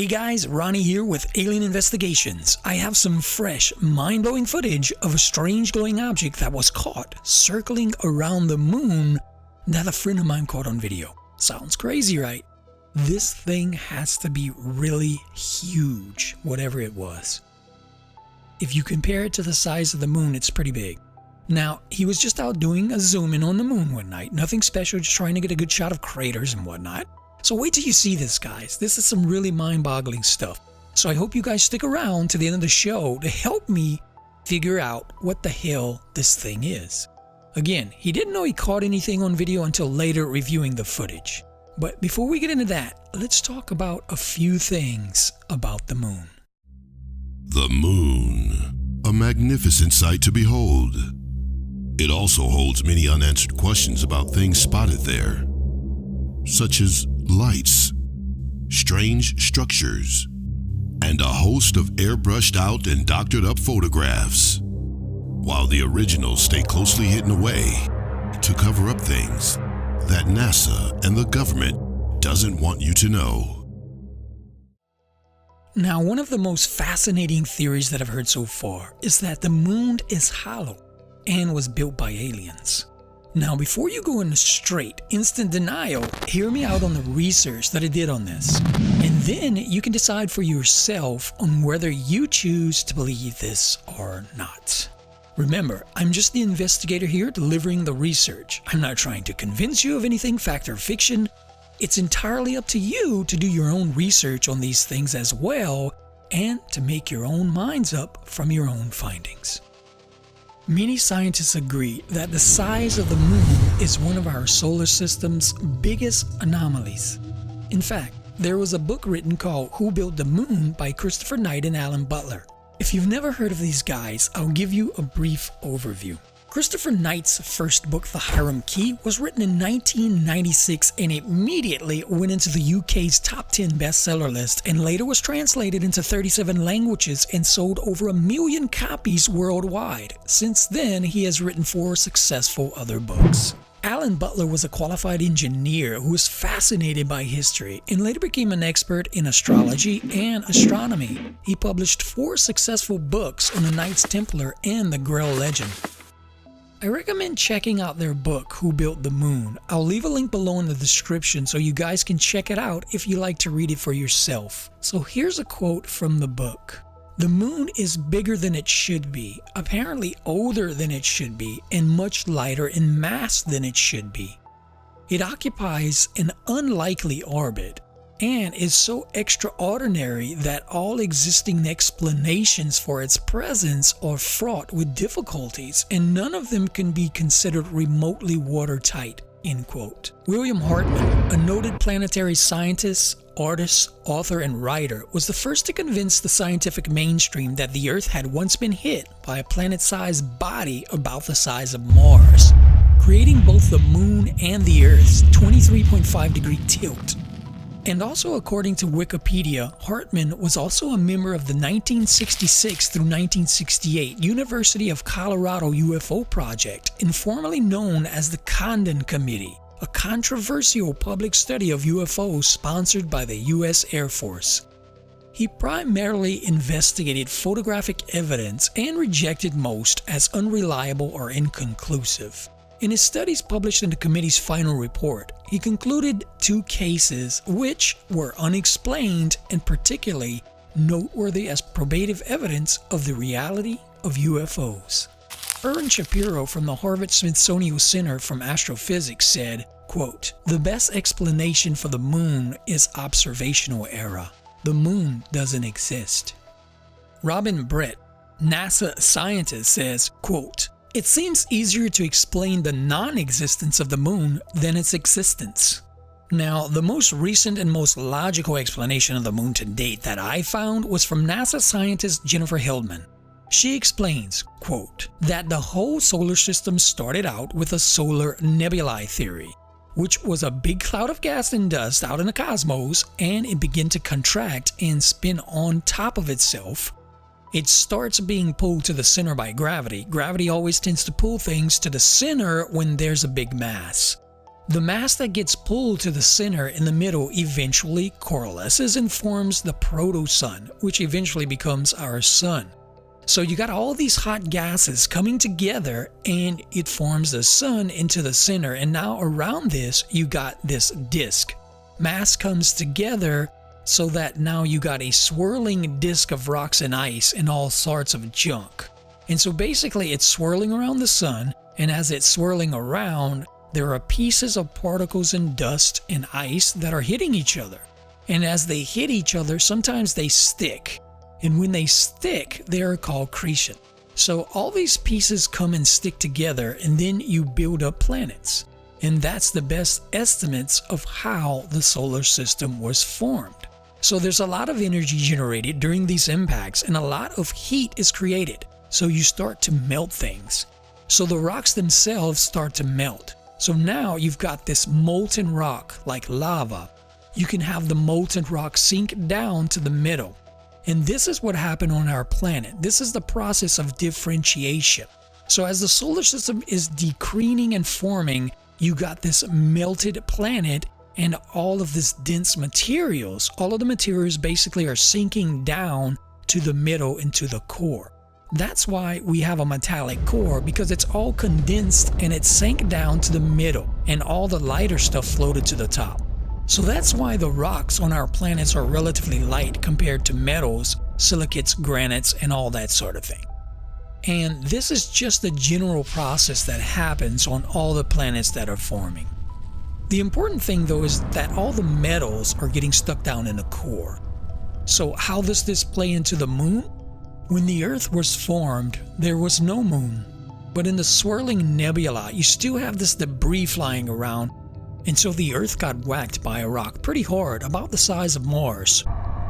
guys, Ronnie here with Alien Investigations. I have some fresh, mind-blowing footage of a strange glowing object that was caught circling around the moon that a friend of mine caught on video. Sounds crazy, right? This thing has to be really huge, whatever it was. If you compare it to the size of the moon, it's pretty big. Now, he was just out doing a zoom in on the moon one night. Nothing special, just trying to get a good shot of craters and whatnot. So wait till you see this, guys. This is some really mind-boggling stuff. So I hope you guys stick around to the end of the show to help me figure out what the hell this thing is. Again, he didn't know he caught anything on video until later reviewing the footage. But before we get into that, let's talk about a few things about the moon. The moon, a magnificent sight to behold. It also holds many unanswered questions about things spotted there, such as lights, strange structures, and a host of airbrushed out and doctored up photographs, while the originals stay closely hidden away to cover up things that NASA and the government doesn't want you to know. Now, one of the most fascinating theories that I've heard so far is that the moon is hollow and was built by aliens. Now, before you go into straight, instant denial, hear me out on the research that I did on this. And then you can decide for yourself on whether you choose to believe this or not. Remember, I'm just the investigator here delivering the research. I'm not trying to convince you of anything, fact or fiction. It's entirely up to you to do your own research on these things as well, and to make your own minds up from your own findings. Many scientists agree that the size of the moon is one of our solar system's biggest anomalies. In fact, there was a book written called Who Built the Moon by Christopher Knight and Alan Butler. If you've never heard of these guys, I'll give you a brief overview. Christopher Knight's first book, The Hiram Key, was written in 1996 and immediately went into the UK's top 10 bestseller list and later was translated into 37 languages and sold over 1 million copies worldwide. Since then, he has written 4 successful other books. Alan Butler was a qualified engineer who was fascinated by history and later became an expert in astrology and astronomy. He published 4 successful books on the Knights Templar and the Grail legend. I recommend checking out their book, Who Built the Moon. I'll leave a link below in the description so you guys can check it out if you like to read it for yourself. So here's a quote from the book. "The moon is bigger than it should be, apparently older than it should be, and much lighter in mass than it should be. It occupies an unlikely orbit and is so extraordinary that all existing explanations for its presence are fraught with difficulties, and none of them can be considered remotely watertight." End quote. William Hartmann, a noted planetary scientist, artist, author, and writer, was the first to convince the scientific mainstream that the Earth had once been hit by a planet-sized body about the size of Mars, creating both the moon and the Earth's 23.5-degree tilt. And also, according to Wikipedia, Hartmann was also a member of the 1966 through 1968 University of Colorado UFO project, informally known as the Condon Committee, a controversial public study of UFOs sponsored by the U.S. Air Force. He primarily investigated photographic evidence and rejected most as unreliable or inconclusive. In his studies published in the committee's final report, he concluded 2 cases which were unexplained and particularly noteworthy as probative evidence of the reality of UFOs. Ern Shapiro from the Harvard-Smithsonian Center for Astrophysics said, quote, "The best explanation for the moon is observational error. The moon doesn't exist." Robin Brett, NASA scientist, says, quote, "It seems easier to explain the non-existence of the moon than its existence." Now, the most recent and most logical explanation of the moon to date that I found was from NASA scientist Jennifer Hildman. She explains, quote, that the whole solar system started out with a solar nebulae theory, which was a big cloud of gas and dust out in the cosmos, and it began to contract and spin on top of itself. It starts being pulled to the center by gravity. Gravity always tends to pull things to the center when there's a big mass. The mass that gets pulled to the center in the middle eventually coalesces and forms the proto-sun, which eventually becomes our sun. So you got all these hot gases coming together and it forms the sun into the center, and now around this you got this disk. Mass comes together so that now you got a swirling disk of rocks and ice and all sorts of junk. And so basically it's swirling around the sun, and as it's swirling around, there are pieces of particles and dust and ice that are hitting each other. And as they hit each other, sometimes they stick. And when they stick, they are called accretion. So all these pieces come and stick together, and then you build up planets. And that's the best estimates of how the solar system was formed. So there's a lot of energy generated during these impacts, and a lot of heat is created. So you start to melt things. So the rocks themselves start to melt. So now you've got this molten rock like lava. You can have the molten rock sink down to the middle. And this is what happened on our planet. This is the process of differentiation. So as the solar system is decreasing and forming, you got this melted planet and all of this dense materials. All of the materials basically are sinking down to the middle into the core. That's why we have a metallic core, because it's all condensed and it sank down to the middle, and all the lighter stuff floated to the top. So that's why the rocks on our planets are relatively light compared to metals, silicates, granites, and all that sort of thing. And this is just the general process that happens on all the planets that are forming. The important thing though is that all the metals are getting stuck down in the core. So how does this play into the moon? When the Earth was formed, there was no moon. But in the swirling nebula, you still have this debris flying around. And so the Earth got whacked by a rock pretty hard, about the size of Mars.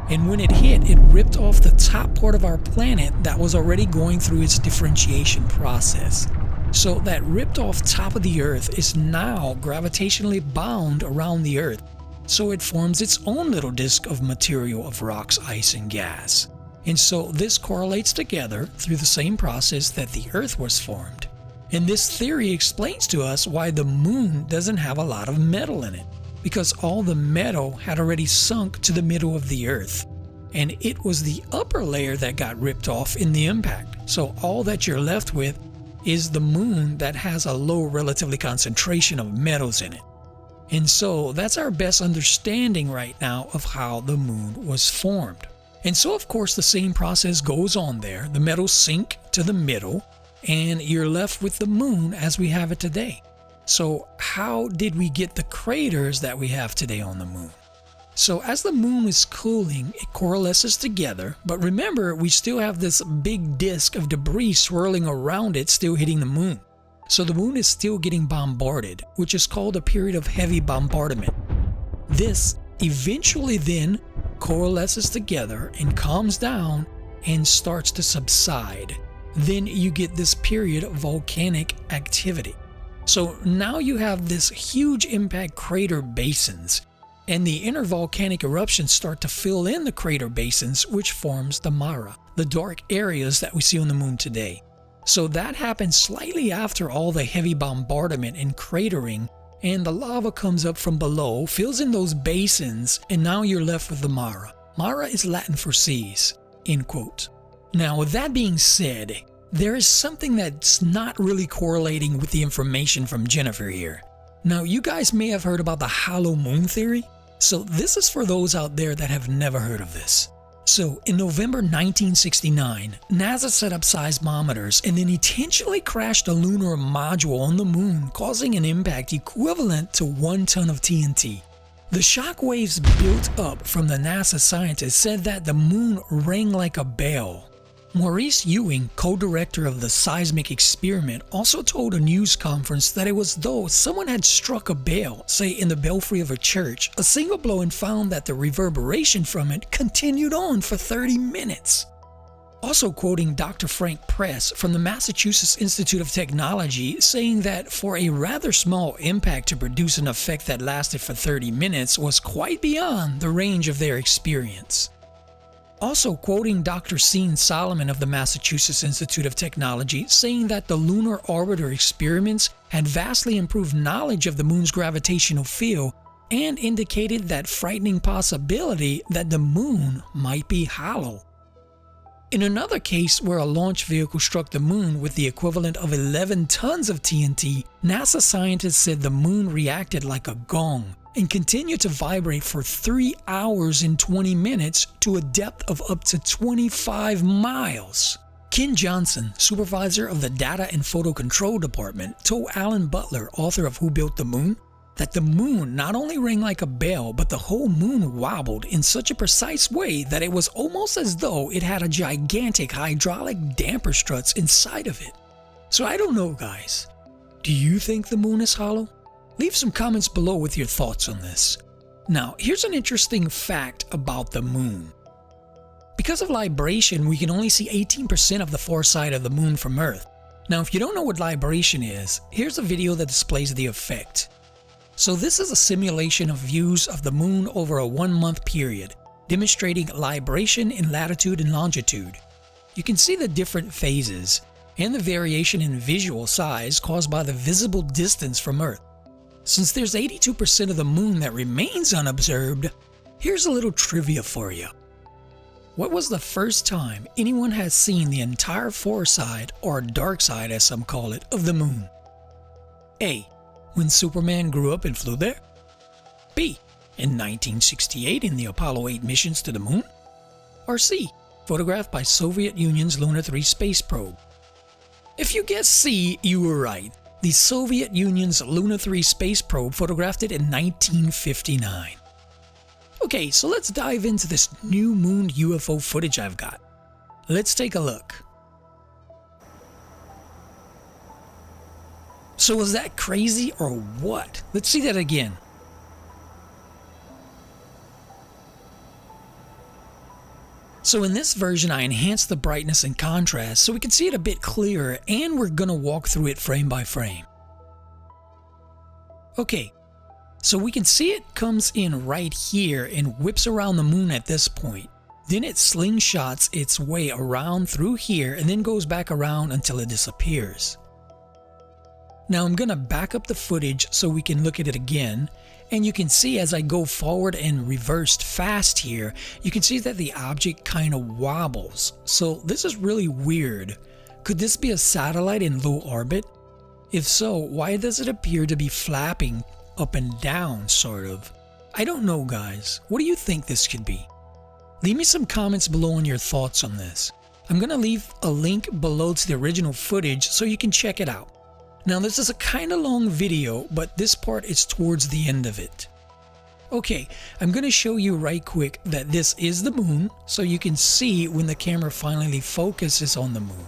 And when it hit, it ripped off the top part of our planet that was already going through its differentiation process. So that ripped off top of the Earth is now gravitationally bound around the Earth. So it forms its own little disk of material of rocks, ice, and gas. And so this correlates together through the same process that the Earth was formed. And this theory explains to us why the moon doesn't have a lot of metal in it, because all the metal had already sunk to the middle of the Earth, and it was the upper layer that got ripped off in the impact. So all that you're left with is the moon that has a low relatively concentration of metals in it. And so that's our best understanding right now of how the moon was formed. And so of course the same process goes on there. The metals sink to the middle, and you're left with the moon as we have it today. So how did we get the craters that we have today on the moon? So as the moon is cooling, it coalesces together, but remember, we still have this big disk of debris swirling around it, still hitting the moon. So the moon is still getting bombarded, which is called a period of heavy bombardment. This eventually then coalesces together and calms down and starts to subside. Then you get this period of volcanic activity. So now you have this huge impact crater basins, and the inner volcanic eruptions start to fill in the crater basins, which forms the Mara, the dark areas that we see on the moon today. So that happens slightly after all the heavy bombardment and cratering, and the lava comes up from below, fills in those basins, and now you're left with the Mara. Mara is Latin for seas, end quote. Now with that being said, there is something that's not really correlating with the information from Jennifer here. Now you guys may have heard about the hollow moon theory, so this is for those out there that have never heard of this. So in November 1969, NASA set up seismometers and then intentionally crashed a lunar module on the moon, causing an impact equivalent to 1 ton of TNT. The shock waves built up from the NASA scientists said that the moon rang like a bell. Maurice Ewing, co-director of the seismic experiment, also told a news conference that it was though someone had struck a bell, say in the belfry of a church, a single blow, and found that the reverberation from it continued on for 30 minutes. Also quoting Dr. Frank Press from the Massachusetts Institute of Technology, saying that for a rather small impact to produce an effect that lasted for 30 minutes was quite beyond the range of their experience. Also quoting Dr. Sean Solomon of the Massachusetts Institute of Technology, saying that the lunar orbiter experiments had vastly improved knowledge of the moon's gravitational field and indicated that frightening possibility that the moon might be hollow. In another case where a launch vehicle struck the moon with the equivalent of 11 tons of TNT, NASA scientists said the moon reacted like a gong and continued to vibrate for 3 hours and 20 minutes to a depth of up to 25 miles. Ken Johnson, supervisor of the Data and Photo Control Department, told Alan Butler, author of Who Built the Moon, that the moon not only rang like a bell, but the whole moon wobbled in such a precise way that it was almost as though it had a gigantic hydraulic damper struts inside of it. So I don't know, guys. Do you think the moon is hollow? Leave some comments below with your thoughts on this. Now, here's an interesting fact about the moon. Because of libration, we can only see 18% of the far side of the moon from Earth. Now, if you don't know what libration is, here's a video that displays the effect. So this is a simulation of views of the moon over a 1-month period, demonstrating libration in latitude and longitude. You can see the different phases and the variation in visual size caused by the visible distance from Earth. Since there's 82% of the moon that remains unobserved, here's a little trivia for you. What was the first time anyone has seen the entire far side, or dark side as some call it, of the moon? A. When Superman grew up and flew there? B. In 1968 in the Apollo 8 missions to the moon? Or C. Photographed by Soviet Union's Luna 3 space probe? If you guessed C, you were right. The Soviet Union's Luna 3 space probe photographed it in 1959. Okay, so let's dive into this new moon UFO footage I've got. Let's take a look. So was that crazy or what? Let's see that again. So in this version I enhanced the brightness and contrast so we can see it a bit clearer, and we're gonna walk through it frame by frame. Okay, so we can see it comes in right here and whips around the moon at this point. Then it slingshots its way around through here and then goes back around until it disappears. Now I'm gonna back up the footage so we can look at it again, and you can see as I go forward and reversed fast here, you can see that the object kind of wobbles. So this is really weird. Could this be a satellite in low orbit? If so, why does it appear to be flapping up and down, sort of? I don't know, guys. What do you think this could be? Leave me some comments below on your thoughts on this. I'm gonna leave a link below to the original footage so you can check it out. Now this is a kind of long video, but this part is towards the end of it. Okay, I'm going to show you right quick that this is the moon, so you can see when the camera finally focuses on the moon.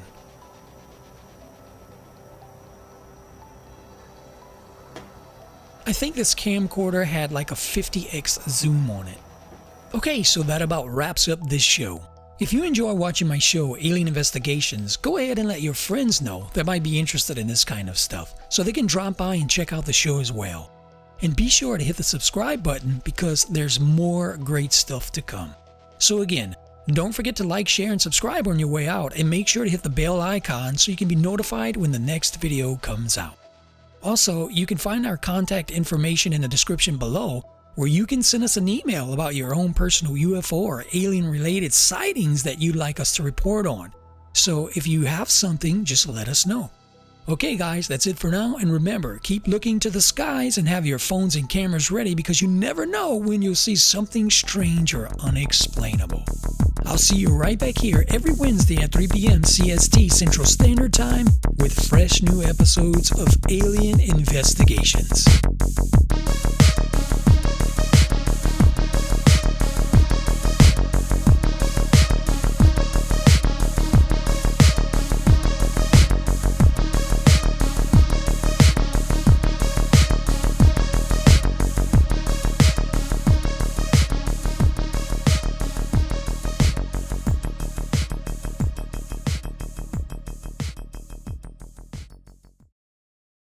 I think this camcorder had like a 50x zoom on it. Okay, so that about wraps up this show. If you enjoy watching my show, Alien Investigations, go ahead and let your friends know that might be interested in this kind of stuff, so they can drop by and check out the show as well. And be sure to hit the subscribe button because there's more great stuff to come. So again, don't forget to like, share, and subscribe on your way out, and make sure to hit the bell icon so you can be notified when the next video comes out. Also, you can find our contact information in the description below, where you can send us an email about your own personal UFO or alien-related sightings that you'd like us to report on. So if you have something, just let us know. Okay guys, that's it for now, and remember, keep looking to the skies and have your phones and cameras ready because you never know when you'll see something strange or unexplainable. I'll see you right back here every Wednesday at 3 p.m. CST Central Standard Time with fresh new episodes of Alien Investigations.